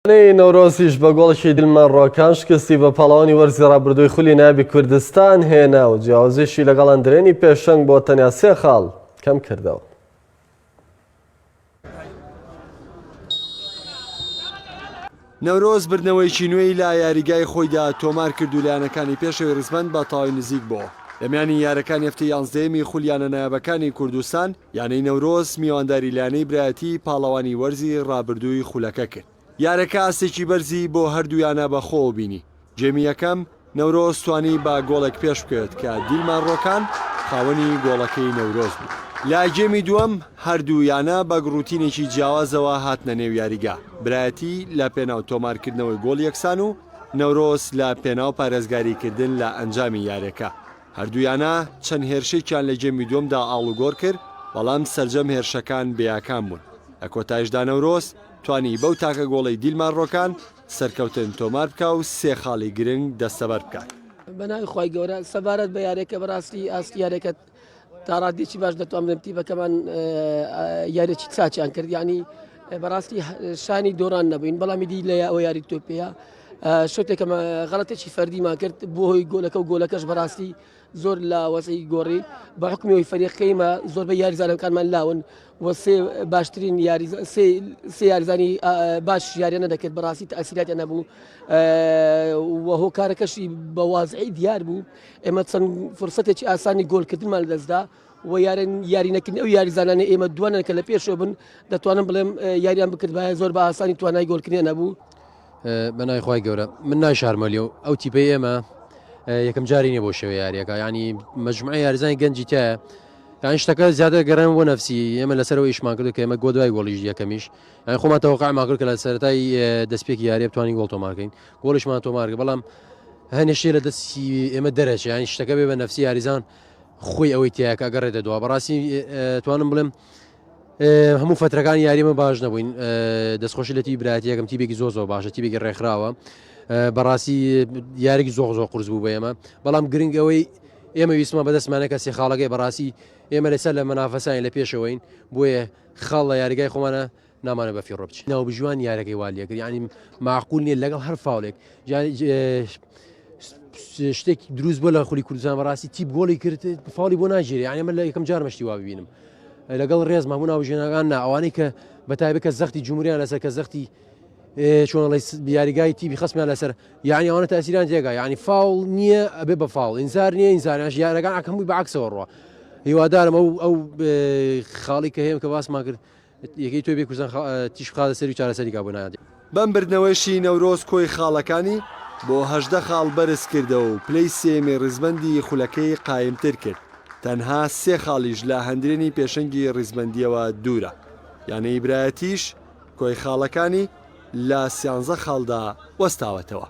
نەورۆزیش بە گۆڵێکی دڵمان ڕۆکان شکستی بە پاڵەوانی وەرزی ڕابردووی خولی نابی کوردستان هێنا و جیاوازیشی لەگەڵ ئەندرێنی پێشەنگ بۆ تەنیا 3 خاڵ کەم کردەوە. نەورۆز بردنەوەیکی نوێی لا یاریگای خۆیدا تۆمار کرد و لایەنەکانی پێشەوەی ڕزبەند بە تاوای نزیک بۆ. لەمیانی یارەکانی هەفتەی 11می خولیانە نایابەکانی کوردستان یانەی نەورۆز میوانداری لایەنەی برایەتی پاڵەوانی وەرزی ڕابردووی خولەکە کرد. یارەکە ئاستێکی بەرزی بۆ هەردوویانە بەخۆ بینی. جێمی یەکەم نەورۆز توانی با گۆڵێک پێش بکرد کە دیلمان ڕۆکان خاوەنی گۆڵەکەی نەورۆز بوو. لای جێمی دووەم هەردوویانە بە گڕوتینێکی جیاوازەوە هاتنە نێو یاریگا. برایەتی لە پێناو تۆمارکردنەوەی گۆڵ یەکسان و نەورۆز لە پێناو پارێزگاریکردن لە ئەنجامی یاریەکە. هەردوویانە چەند هێرشێکیان لە جێمی دووەمدا ئاڵوگۆڕ کرد، بەڵام سەرجەم هێرشەکان بێیاکان بوون. لە کۆتایشدا نەورۆز توانی بەو تاکە گۆڵی دیلمان ڕۆکان سەرکەوتن تۆمار بکە و 3 خاڵی گرنگ دەستەبەر بکات. بەناوی خی گەورە سەبارەت بە یارێکە بەڕاستی ئاستی یارێکە تاڕادێکی باش دەتوانم تیبەکەمان یارێکی چاچیان کرد، ینی بەڕاستی شانی دۆڕان نەبووین، بەڵامی دی لە ئەو یاری تۆپەیە شتێکەکە غەڵەتێکی فەردیمان کرد بۆ هۆی گۆلەکە و گۆلەکەش بەڕاستی زۆر لە وەسەی گۆڕی بە حکمیەوەی فەریقەیمە زۆر بە یاریزانەکانمان لاون و باشترین سێ یاریزانی باش یاریانە دەکرد بەڕاستی تەسیراتی نەبوو و هۆکارەکەشی بە وازعی دیار بوو. ئێمە چەند فرسەتێکی ئاسانی گۆلکردنمان لەدەستدا و یارینەکردن ئەو یاریزانانە ئێمە دوانە کە لە پێشەوە بن دەتوانم بڵێم یاریان بکرد بە زۆر بە ئاسانی توانای گۆلکردنیان نەبوو. بەنای خی گەورە من ناشارمەلی و ئەو تیپەی ئێمە یەکەم جاری نیە بۆ شێوە یاریەکە، ینی مەجموعی یاریزانی گەنجی تایە، یان شتەکە زیادە گەڕان بۆ نەفسی ئێمە لەسەرەوە ئیشمان کرد کە ئێمە گۆ دوای گۆڵیش یەکەمیش یان خۆمان تەوەقعمان کرد کە لە سەرەتای دەستپێکی یاریە بتوانین گۆڵ تۆمارکەین، گۆڵیشمان تۆمارکە، بەڵام هەنێشتێ لە دەستی ئێمە دەرەچێ، یانی شتەکە بێ بە نەفسی یاریزان خۆی ئەوەی تایەکە گەڕێتە دووە. بەڕاستی توانم بڵێم هەموو فترەکانی یاریمە باش نەبووین، دەستخۆشی لە تیبی برایەتی یەکەم تیبێکی زۆر باشە، تیبێکی ڕێکخراوە، بەڕاستی یارێکی زۆر قورس بوو بە ئێمە، بەڵام گرنگ ئەوەی ئێمە ویسمە بەدەستمانەکە سێ خاڵەکەی بەڕاستی ئێمە لەسەر لە مەنافەسانی لە پێشەوەین، بۆیە خاڵ لە یاریگای خۆمانە نامانە بە فیڕۆ بچین. ناو بژوان یارەکەی والیە کرد، ینی معقول نیە لەگەڵ هەر فاولێک شتێک دروست بۆ لە خولی کوردستان بەڕاستی تیپ گۆڵی کرد فاولی بۆ ناگیرێ، یانی من لە یەکەم جار مەشتی وا ببینم لەگەڵ ڕێز مامون ناوژێنەکان ئەوانەی کە بەتایبێت کە زەختی جمهوریان لەسەر کە زەختی چۆن یاریگای تیبی خستمیان لەسەر، یعنی ئەوانە تاسیران تێگا، یعنی فاول نییە ئەبێ بە فاول، ئینزار نییە ئینزاریانش یارەکان ئەکەمووی بەعکسەوە ڕوە. هیوادارم ئەو خاڵی کە هەیە کە باسمان کرد یەکەی تۆ بێ کوردستان تیش بخاتە سەری و چارەسەریکا بۆ نایەتی. بەم بردنەوەیشی نەورۆز کۆی خاڵەکانی بۆ 18 خاڵ بەرز کردەوە و پلەی سێمی ڕزبەندی خولەکەی قایمتر کرد. تەنها 3 خاڵیش لە هەندرێنی پێشەنگی ڕزبەندیەوە دوورە، یانەی برایەتیش کۆی خاڵەکانی لە 13 خاڵدا وەستاوەتەوە.